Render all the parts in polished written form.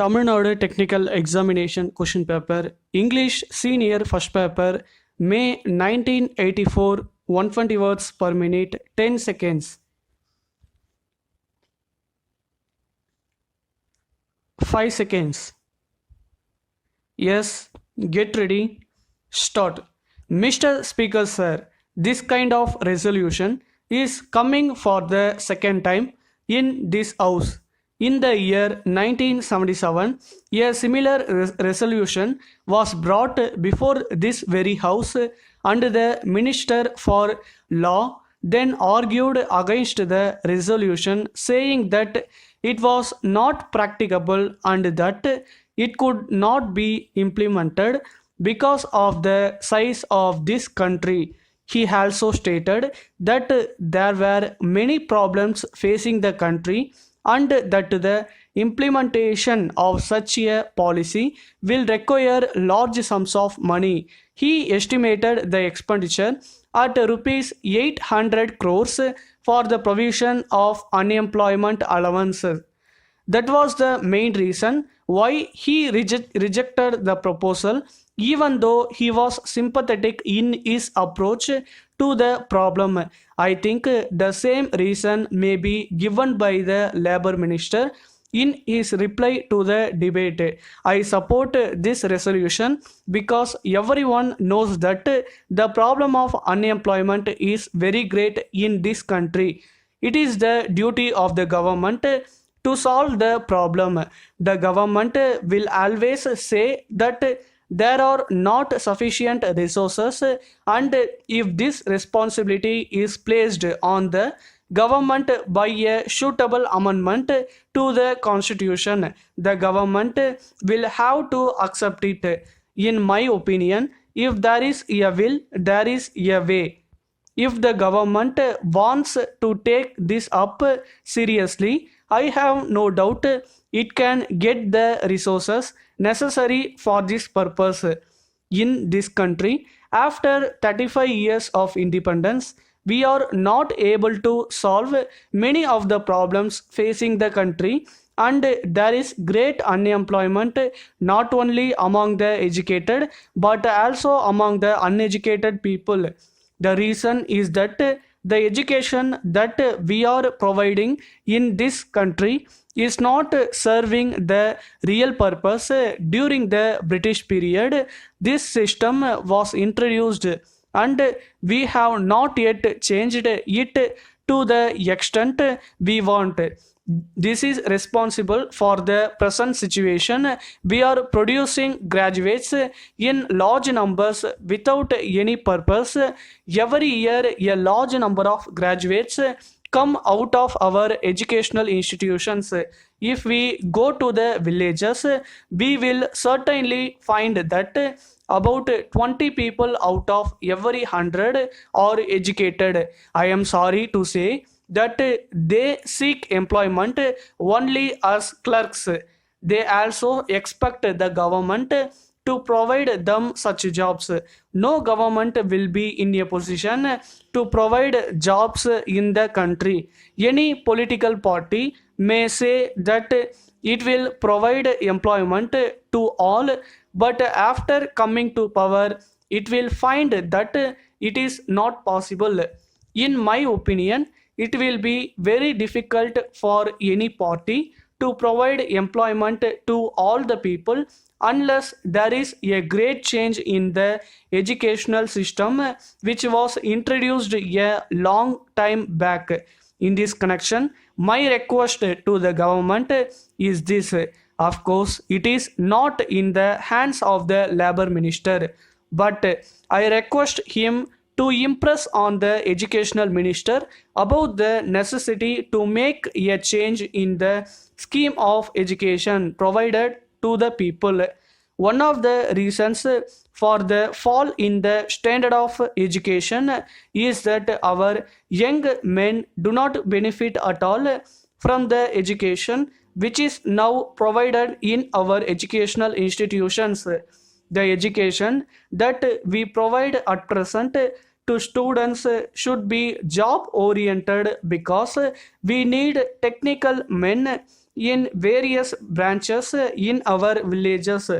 Tamil Nadu Technical Examination Question Paper, English Senior First Paper, May 1984, 120 words per minute, 10 seconds. 5 seconds. Yes, get ready. Start. Mr. Speaker, sir, this kind of resolution is coming for the second time in this House. In the year 1977, a similar resolution was brought before this very House, and the Minister for Law then argued against the resolution, saying that it was not practicable and that it could not be implemented because of the size of this country. He also stated that there were many problems facing the country and that the implementation of such a policy will require large sums of money. He estimated the expenditure at rupees 800 crores for the provision of unemployment allowances. That was the main reason why he rejected the proposal, even though he was sympathetic in his approach to the problem. I think the same reason may be given by the Labour Minister in his reply to the debate. I support this resolution because everyone knows that the problem of unemployment is very great in this country. It is the duty of the government to solve the problem. The government will always say that there are not sufficient resources, and if this responsibility is placed on the government by a suitable amendment to the constitution, the government will have to accept it. In my opinion, if there is a will, there is a way. If the government wants to take this up seriously, I have no doubt it can get the resources necessary for this purpose. In this country, after 35 years of independence, we are not able to solve many of the problems facing the country, and there is great unemployment not only among the educated but also among the uneducated people. The reason is that the education that we are providing in this country is not serving the real purpose. During the British period, this system was introduced, and we have not yet changed it to the extent we want. This is responsible for the present situation. We are producing graduates in large numbers without any purpose. Every year, a large number of graduates come out of our educational institutions. If we go to the villages, we will certainly find that about 20 people out of every 100 are educated. I am sorry to say that they seek employment only as clerks. They also expect the government to provide them such jobs. No government will be in a position to provide jobs in the country. Any political party may say that it will provide employment to all, but after coming to power, it will find that it is not possible. In my opinion, it will be very difficult for any party to provide employment to all the people unless there is a great change in the educational system which was introduced a long time back. In this connection, my request to the government is this. Of course, it is not in the hands of the Labour Minister, but I request him to impress on the educational minister about the necessity to make a change in the scheme of education provided to the people. One of the reasons for the fall in the standard of education is that our young men do not benefit at all from the education which is now provided in our educational institutions. The education that we provide at present to students should be job oriented because we need technical men in various branches in our villages.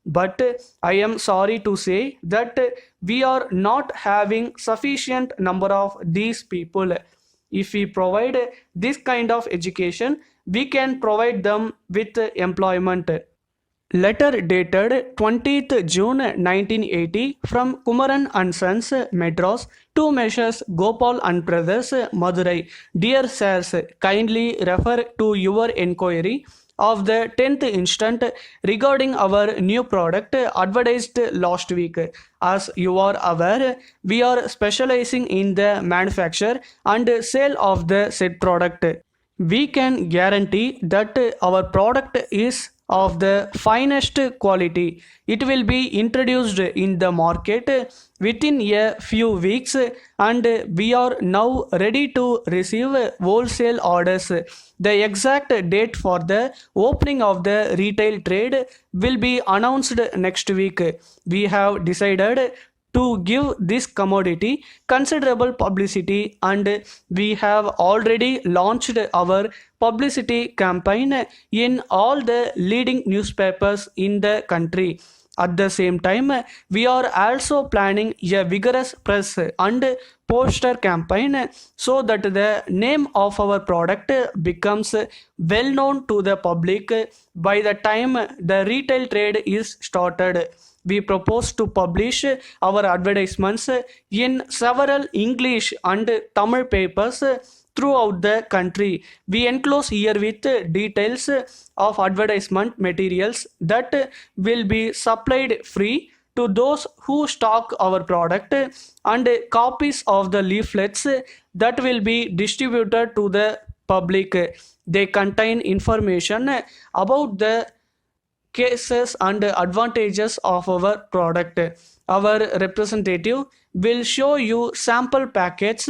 But I am sorry to say that we are not having sufficient number of these people. If we provide this kind of education, we can provide them with employment. Letter dated 20th June 1980 from Kumaran and Sons, Madras, to Messrs. Gopal and Brothers, Madurai. Dear Sirs, kindly refer to your inquiry of the 10th instant regarding our new product advertised last week. As you are aware, we are specializing in the manufacture and sale of the said product. We can guarantee that our product is of the finest quality. It will be introduced in the market within a few weeks, and we are now ready to receive wholesale orders. The exact date for the opening of the retail trade will be announced next week. We have decided to give this commodity considerable publicity, and we have already launched our publicity campaign in all the leading newspapers in the country. At the same time, we are also planning a vigorous press and poster campaign so that the name of our product becomes well known to the public by the time the retail trade is started. We propose to publish our advertisements in several English and Tamil papers throughout the country. We enclose here with details of advertisement materials that will be supplied free to those who stock our product, and copies of the leaflets that will be distributed to the public. They contain information about the cases and advantages of our product. Our representative will show you sample packets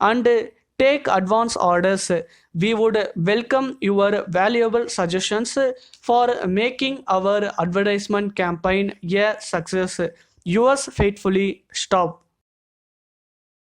and take advance orders. We would welcome your valuable suggestions for making our advertisement campaign a success. Yours faithfully, Stop.